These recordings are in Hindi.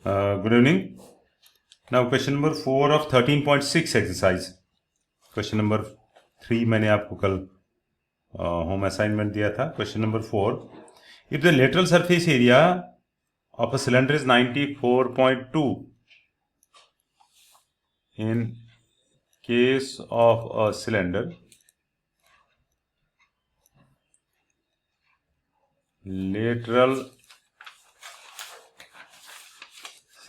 Good evening. Now question number 4 of 13.6 exercise. Question number 3 मैंने आपको कल होम असाइनमेंट दिया था. Question number 4. If the lateral surface area of a cylinder is 94.2, in case of a cylinder, lateral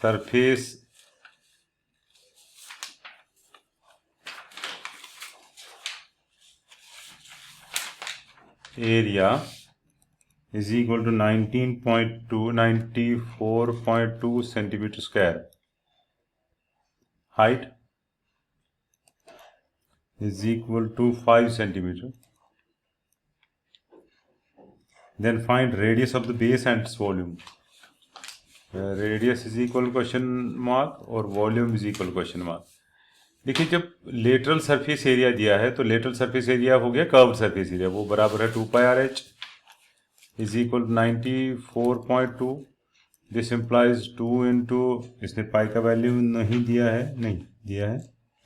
surface area is equal to 94.2 centimeter square. Height is equal to 5 centimeter. Then find radius of the base and its volume. Radius is equal question mark और volume is equal question mark. देखिए, जब लेटरल सरफेस एरिया दिया है तो लेटरल सरफेस एरिया हो गया कर्व सरफेस एरिया, वो बराबर है 2πRH is equal 94.2. This implies 2 into, इसने पाई का वैल्यू नहीं दिया है, नहीं दिया है,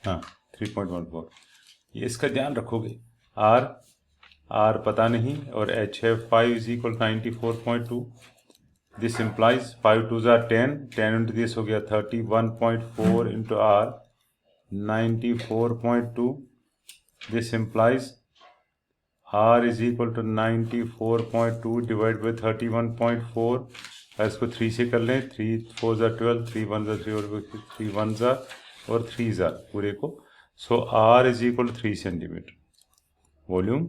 हाँ 3.14. ये इसका ध्यान रखोगे. आर पता नहीं और एच है 5 is equal 94.2. This implies 5 2s are 10 into this हो गया 31.4 into are 94.2. This implies R is equal to 94.2 divided by 31.4. इसको 3 से कर लें. 3 4s are 12, 3 1s are 3 और 3 1s are और 3s are पूरे को. So R is equal to 3 centimeter. Volume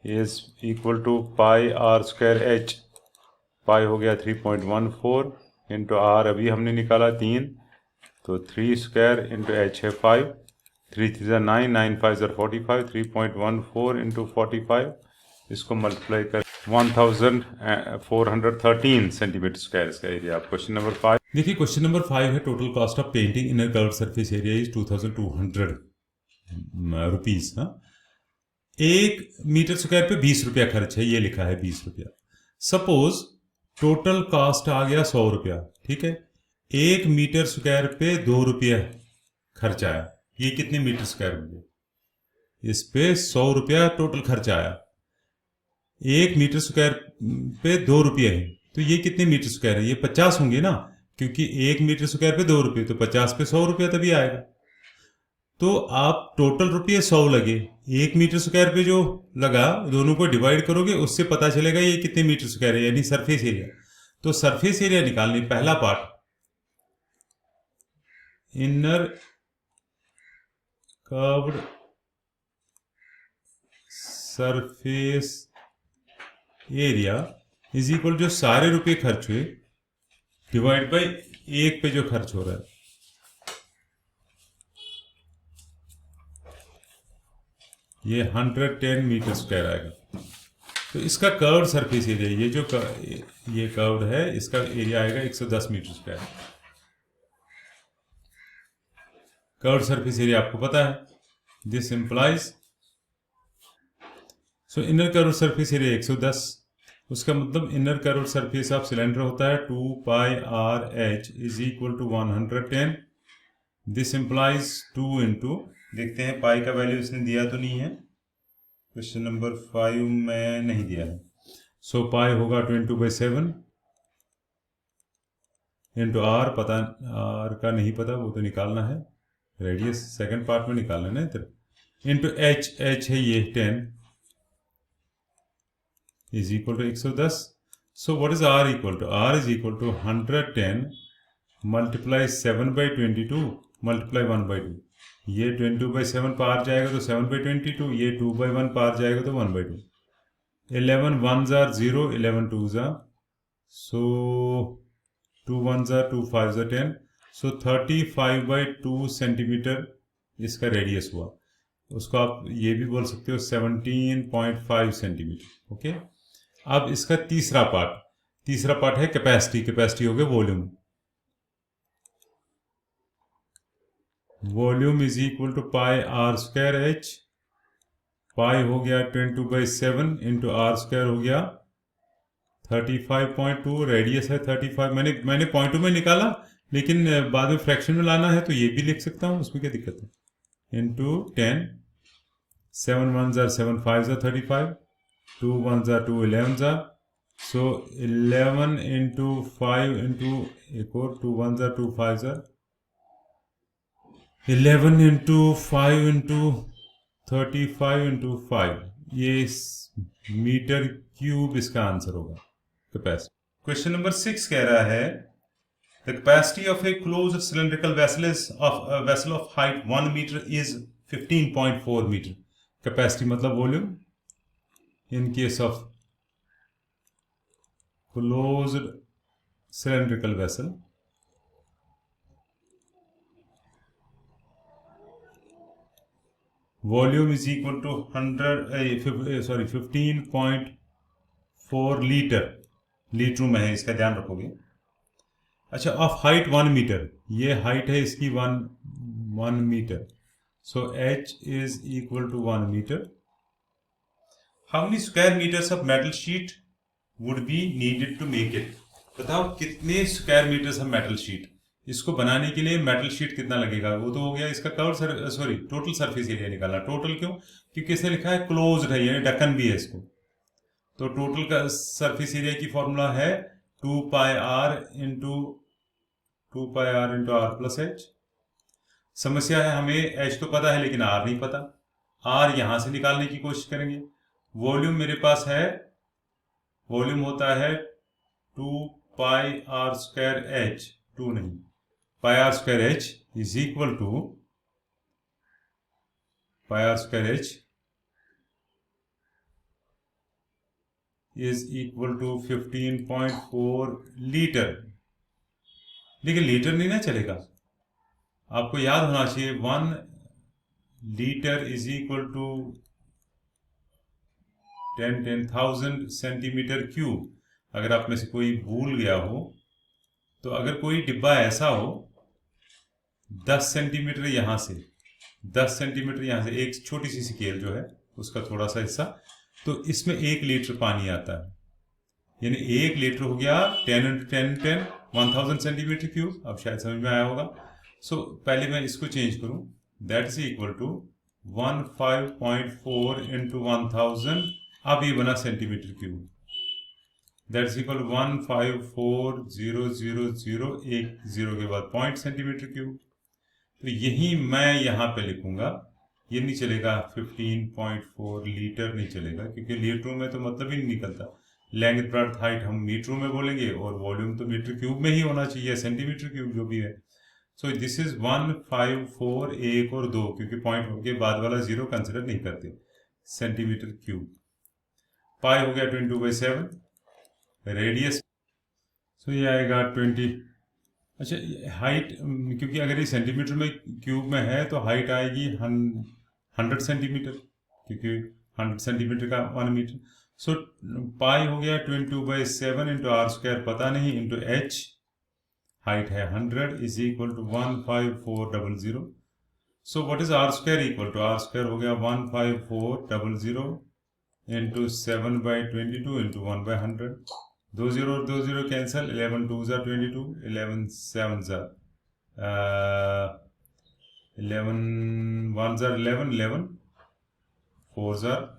is equal to pi R square H. pi हो गया 3.14 इंटू R अभी हमने निकाला 3, तो 3 स्क्वायर इंटू एच है 5, 3 3 9, 9 5 45, 3.14 इंटू 45, इसको मल्टीप्लाई कर 1413 सेंटीमीटर स्क्वायर इसका एरिया. Question number 5. देखिए क्वेश्चन नंबर 5 है total cost of painting inner curved surface area is 2200 rupees. हाँ, 1 मीटर स्क्वायर पे 20 रुपया खर्च है, ये लिखा है 20 रुपया. सपोज टोटल कॉस्ट आ गया 100 रुपया. ठीक है, 1 मीटर स्क्वायर पे 2 रुपया खर्च आया. ये कितने मीटर स्क्वायर होंगे? इस पे 100 रुपया टोटल खर्च आया, 1 मीटर स्क्वायर पे 2 रुपये है, तो ये कितने मीटर स्क्वायर है? ये 50 होंगे ना, क्योंकि 1 मीटर स्क्वायर पे 2 रुपये, तो 50 पे 100 रुपया तभी आएगा. तो आप टोटल रुपये 100 लगे, 1 मीटर स्क्वायर पे जो लगा दोनों को डिवाइड करोगे, उससे पता चलेगा ये कितने मीटर स्क्वायर है, यानी सरफेस एरिया. तो सरफेस एरिया निकालने पहला part inner curved surface area is equal जो सारे रुपए खर्च हुए डिवाइड बाय 1 पे जो खर्च हो रहा है. ये 110 मीटर स्क्वायर आएगा. तो इसका कर्व्ड सरफेस एरिया, ये जो ये कर्व्ड है, इसका एरिया आएगा 110 metre square. Curved surface area आपको पता है. This implies so inner curved surface area 110. उसका मतलब inner curved surface of cylinder होता है 2πRH is equal to 110. This implies 2 into, देखते हैं पाई का वैल्यू इसने दिया तो नहीं है, क्वेश्चन नंबर 5 में नहीं दिया है. सो पाई होगा 22/7 इंटू आर, पता आर का नहीं पता, वो तो निकालना है. रेडियस सेकंड पार्ट में निकालना है ना इधर. इंटू एच है ये 10 is equal to 110. So what is R equal to? R is equal to 110 multiply 7/22 multiply 1/2. ये 22/7 पार जाएगा तो 7/22, ये 2/1 पार जाएगा तो 1/2. 11 1s are 0, 11 2s are, so 2 1s are 2 5s are 10. So 35/2 centimetre इसका रेडियस हुआ. उसको आप ये भी बोल सकते हो 17.5 सेंटीमीटर. ओके, अब इसका तीसरा पार्ट है कैपेसिटी हो गया volume. Volume is equal to pi r square h. Pi हो गया 22/7 इंटू आर स्क्वायर हो गया 35.2, रेडियस है 35। मैंने पॉइंट में निकाला, लेकिन बाद में फ्रैक्शन में लाना है तो ये भी लिख सकता हूँ, उसमें क्या दिक्कत है। Into 10, 7 1s are 7 5s are 35, 2 1s are 2 11s are, so 11 into 5 into एक और 2 1s are 2 5s are 11 into 5 into 35 into 5, ये मीटर क्यूब इसका आंसर होगा कैपेसिटी। क्वेश्चन नंबर 6 कह रहा है the capacity of a closed cylindrical vessel is of a vessel of height 1 meter is 15.4 meter. Capacity मतलब volume in case of closed cylindrical vessel. Volume is equal to 15.4 litre. Litre में है, इसका ध्यान रखोगे। अच्छा, ऑफ हाइट 1 मीटर, ये हाइट है इसकी 1 metre, so h is equal to 1 metre. How many square metres of metal sheet would be needed to make it. बताओ कितने square metres of metal sheet, इसको बनाने के लिए मेटल शीट कितना लगेगा। वो तो हो गया इसका टोटल सरफेस एरिया निकालना। टोटल क्यों, क्योंकि इसने लिखा है क्लोज्ड है, यानी ढक्कन भी है इसको। तो टोटल का सरफेस एरिया की फॉर्मूला है 2 pi are into are plus h. समस्या है, हमें एच तो पता है लेकिन आर नहीं पता। आर यहां से निकालने की कोशिश करेंगे। वॉल्यूम मेरे पास है, वॉल्यूम होता है 2 पाई आर स्क्वायर एच, 2 नहीं, pi r square h is equal to pi r square h is equal to 15.4 litre. लेकिन लीटर नहीं ना चलेगा, आपको याद होना चाहिए 1 litre is equal to 10,000 centimetre cube. अगर आप में से कोई भूल गया हो तो अगर कोई डिब्बा ऐसा हो 10 सेंटीमीटर यहाँ से, 10 सेंटीमीटर यहाँ से, एक छोटी सी स्केल जो है उसका थोड़ा सा हिस्सा, तो इसमें 1 लीटर पानी आता है, यानी 1 लीटर हो गया 10 into 10 10 1000 सेंटीमीटर क्यूब। अब शायद समझ में आया होगा। सो पहले मैं इसको चेंज करूं, that is equal to 15.4 into 1000, अब ये बना centimetre cube, that is equal 154000, एक जीरो के बाद पॉइंट सेंटीमीटर क्यूब। तो यही मैं यहाँ पे लिखूंगा, ये नहीं चलेगा, 15.4 लीटर नहीं चलेगा, क्योंकि लीटरों में तो मतलब ही नहीं निकलता। लेंथ ब्रेड्थ हाइट हम मीटरों में बोलेंगे और वॉल्यूम तो मीटर क्यूब में ही होना चाहिए, सेंटीमीटर क्यूब जो भी है। सो दिस इज 154, 1 और 2, क्योंकि पॉइंट के बाद वाला जीरो कंसिडर नहीं करते, सेंटीमीटर क्यूब। पाई हो गया 22/7, रेडियस सो ये आएगा 20। अच्छा, हाइट, क्योंकि अगर ये सेंटीमीटर में क्यूब में है तो हाइट आएगी 100 सेंटीमीटर, क्योंकि 100 सेंटीमीटर का 1 मीटर। सो पाई हो गया 22/7 इंटू आर स्क्वायर पता नहीं, इंटू एच, हाइट है 100, is equal to 15400। So what is R square equal to, R square हो गया 15400 इंटू 7/22 इंटू 1/100। 2 0 और 2 0 cancel, 11 2s are 22, 11 7s are 11 1s are 11, 11 4s are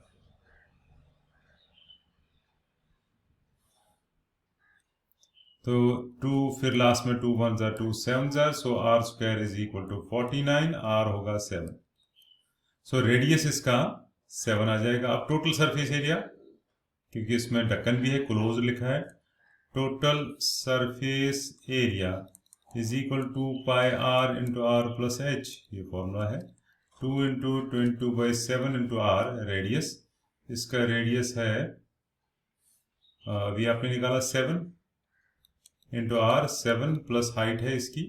तो 2, फिर लास्ट में 2 1s are 2 7s are, so R square is equal to 49, R होगा 7। सो रेडियस इसका 7 आ जाएगा। अब टोटल सरफेस एरिया, क्योंकि इसमें ढक्कन भी है, क्लोज लिखा है, total surface area is equal to pi are into are plus H, ये फॉर्मूला है। 2 इंटू 22/7 इंटू आर रेडियस, इसका रेडियस है अभी आपने निकाला 7 इंटू आर, 7 प्लस हाइट है इसकी,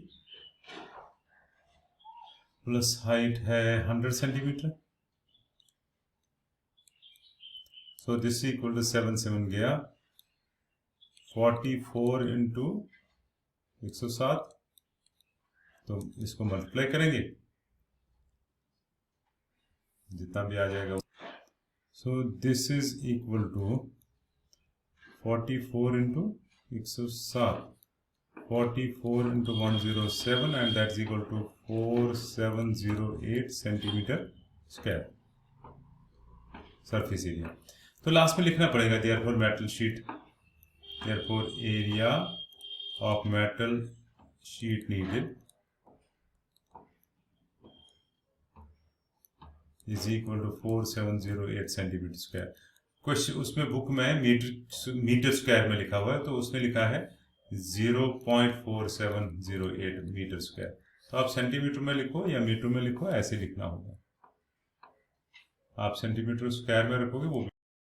प्लस हाइट है 100 centimetre. So this equal to 7 7 गया 44 इंटू 107, तो इसको मल्टीप्लाई करेंगे जितना भी आ जाएगा। So this is equal to 44 into 107, 44 into 107 and that's equal to 4708 centimetre square surface area. तो लास्ट में लिखना पड़ेगा therefore metal sheet, therefore area of metal sheet needed is equal to 4708 centimetre square. Question उसमें बुक में मीटर स्क्वायर में लिखा हुआ है, तो उसमें लिखा है 0.4708 मीटर स्क्वायर। तो आप सेंटीमीटर में लिखो या मीटर में लिखो, ऐसे लिखना होगा। आप सेंटीमीटर स्क्वायर में रखोगे वो